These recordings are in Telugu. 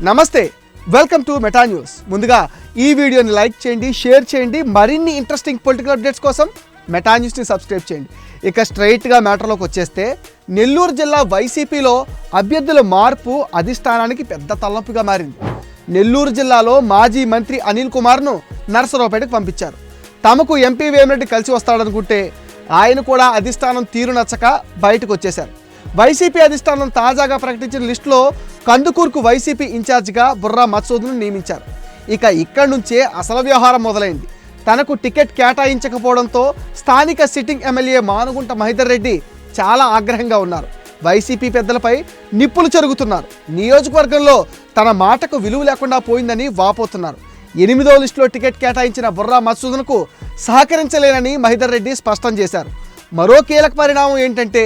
నమస్తే, వెల్కమ్ టు మెటా న్యూస్. ముందుగా ఈ వీడియోని లైక్ చేయండి, షేర్ చేయండి. మరిన్ని ఇంట్రెస్టింగ్ పొలిటికల్ అప్డేట్స్ కోసం మెటా న్యూస్ని సబ్స్క్రైబ్ చేయండి. ఇక స్ట్రైట్గా మ్యాటర్లోకి వచ్చేస్తే, నెల్లూరు జిల్లా వైసీపీలో అభ్యర్థుల మార్పు అధిష్టానానికి పెద్ద తలనొప్పిగా మారింది. నెల్లూరు జిల్లాలో మాజీ మంత్రి అనిల్ కుమార్ను నరసరావుపేటకు పంపించారు. తమకు ఎంపీ వేమిరెడ్డి కలిసి వస్తాడనుకుంటే ఆయన కూడా అధిష్టానం తీరు నచ్చక బయటకు వచ్చేశారు. వైసీపీ అధిష్టానం తాజాగా ప్రకటించిన లిస్టులో కందుకూరుకు వైసీపీ ఇన్ఛార్జిగా బుర్రా మధుసూదన్ను నియమించారు. ఇక ఇక్కడి నుంచే అసలు వ్యవహారం మొదలైంది. తనకు టికెట్ కేటాయించకపోవడంతో స్థానిక సిట్టింగ్ ఎమ్మెల్యే మానుగుంట మహేందర్ రెడ్డి చాలా ఆగ్రహంగా ఉన్నారు. వైసీపీ పెద్దలపై నిప్పులు చెరుగుతున్నారు. నియోజకవర్గంలో తన మాటకు విలువ లేకుండా పోయిందని వాపోతున్నారు. 8వ లిస్టులో టికెట్ కేటాయించిన బుర్రా మధుసూదన్కు సహకరించలేనని మహేందర్ రెడ్డి స్పష్టం చేశారు. మరో కీలక పరిణామం ఏంటంటే,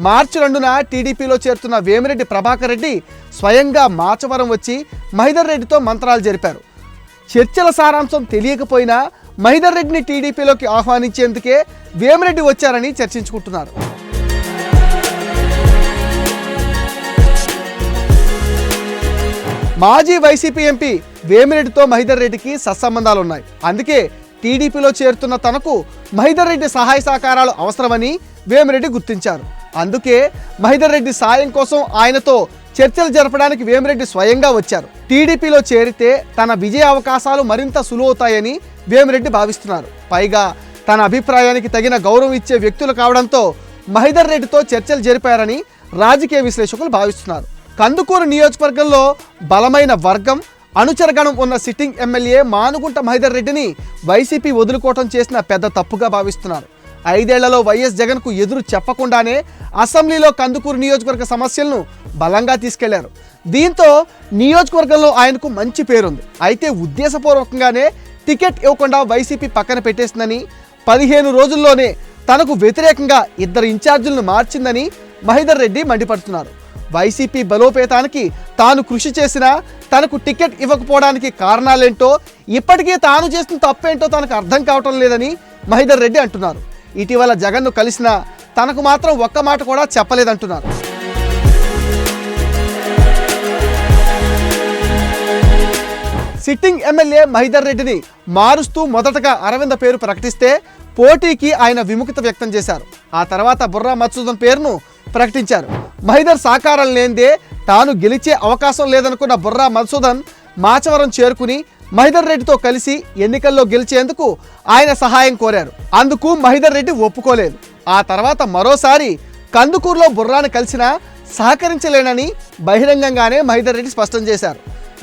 మార్చి 2న టీడీపీలో చేరుతున్న వేమిరెడ్డి ప్రభాకర్ రెడ్డి స్వయంగా మాచవరం వచ్చి మహేందర్ రెడ్డితో మంత్రాలు జరిపారు. చర్చల సారాంశం తెలియకపోయినా మహేందర్ రెడ్డిని టీడీపీలోకి ఆహ్వానించేందుకే వేమిరెడ్డి వచ్చారని చర్చించుకుంటున్నారు. మాజీ వైసీపీ ఎంపీ వేమిరెడ్డితో మహేందర్ రెడ్డికి సత్సంబంధాలు ఉన్నాయి. అందుకే టీడీపీలో చేరుతున్న తనకు మహేందర్ రెడ్డి సహాయ సహకారాలు అవసరమని వేమిరెడ్డి గుర్తించారు. అందుకే మహేందర్ రెడ్డి సాయం కోసం ఆయనతో చర్చలు జరపడానికి వేమిరెడ్డి స్వయంగా వచ్చారు. టీడీపీలో చేరితే తన విజయ అవకాశాలు మరింత సులువవుతాయని వేమిరెడ్డి భావిస్తున్నారు. పైగా తన అభిప్రాయానికి తగిన గౌరవం ఇచ్చే వ్యక్తులు కావడంతో మహేందర్ రెడ్డితో చర్చలు జరిపారని రాజకీయ విశ్లేషకులు భావిస్తున్నారు. కందుకూరు నియోజకవర్గంలో బలమైన వర్గం, అనుచరగణం ఉన్న సిట్టింగ్ ఎమ్మెల్యే మానుగుంట మహేందర్ రెడ్డిని వైసీపీ వదులుకోవటం చేసిన పెద్ద తప్పుగా భావిస్తున్నారు. 5 ఏళ్లలో వైఎస్ జగన్కు ఎదురు చెప్పకుండానే అసెంబ్లీలో కందుకూరు నియోజకవర్గ సమస్యలను బలంగా తీసుకెళ్లారు. దీంతో నియోజకవర్గంలో ఆయనకు మంచి పేరుంది. అయితే ఉద్దేశపూర్వకంగానే టికెట్ ఇవ్వకుండా వైసీపీ పక్కన పెట్టేసిందని, 15 రోజుల్లోనే తనకు వ్యతిరేకంగా 2 ఇన్ఛార్జీలను మార్చిందని మహేందర్ రెడ్డి మండిపడుతున్నారు. వైసీపీ బలోపేతానికి తాను కృషి చేసినా తనకు టికెట్ ఇవ్వకపోవడానికి కారణాలేంటో, ఇప్పటికే తాను చేస్తున్న తప్పేంటో తనకు అర్థం కావటం లేదని మహేందర్ రెడ్డి అంటున్నారు. ఇటీవల జగన్ను కలిసినా తనకు మాత్రం ఒక్క మాట కూడా చెప్పలేదంటున్నారు. సిట్టింగ్ ఎమ్మెల్యే మహేందర్ రెడ్డిని మారుస్తూ మొదటగా అరవింద పేరు ప్రకటిస్తే పోటీకి ఆయన విముఖత వ్యక్తం చేశారు. ఆ తర్వాత బుర్రా మధుసూదన్ పేరును ప్రకటించారు. మహేందర్ సహకారం లేనిదే తాను గెలిచే అవకాశం లేదనుకున్న బుర్రా మధుసూదన్ మాచవరం చేరుకుని మహేందర్ రెడ్డితో కలిసి ఎన్నికల్లో గెలిచేందుకు ఆయన సహాయం కోరారు. అందుకు మహేందర్ రెడ్డి ఒప్పుకోలేదు. ఆ తర్వాత మరోసారి కందుకూరులో బుర్రాను కలిసినా సహకరించలేనని బహిరంగంగానే మహేందర్ రెడ్డి స్పష్టం చేశారు.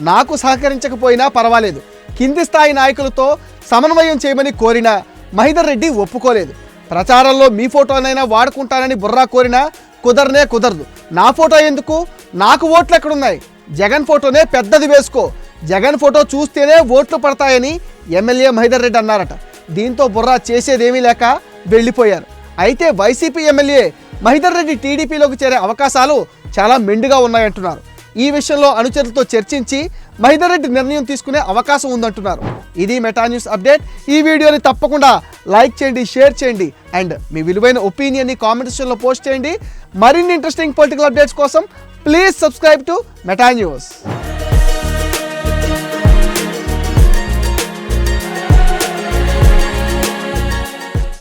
నాకు సహకరించకపోయినా పర్వాలేదు, కింది స్థాయి నాయకులతో సమన్వయం చేయమని కోరినా మహేందర్ రెడ్డి ఒప్పుకోలేదు. ప్రచారంలో మీ ఫోటోనైనా వాడుకుంటానని బుర్రా కోరినా కుదరదు. నా ఫోటో ఎందుకు, నాకు ఓట్లు ఎక్కడున్నాయి, జగన్ ఫోటోనే పెద్దది వేసుకో, జగన్ ఫోటో చూస్తేనే ఓట్లు పడతాయని ఎమ్మెల్యే మహేందర్ రెడ్డి అన్నారట. దీంతో బుర్రా చేసేదేమీ లేక వెళ్ళిపోయారు. అయితే వైసీపీ ఎమ్మెల్యే మహేందర్ రెడ్డి టీడీపీలోకి చేరే అవకాశాలు చాలా మెండుగా ఉన్నాయంటున్నారు. ఈ విషయంలో అనుచరులతో చర్చించి మహేందర్ రెడ్డి నిర్ణయం తీసుకునే అవకాశం ఉందంటున్నారు. ఇది మెటా న్యూస్ అప్డేట్. ఈ వీడియోని తప్పకుండా లైక్ చేయండి, షేర్ చేయండి అండ్ మీ విలువైన ఒపీనియన్ని కామెంట్ సెక్షన్లో పోస్ట్ చేయండి. మరిన్ని ఇంట్రెస్టింగ్ పొలిటికల్ అప్డేట్స్ కోసం please subscribe to meta news.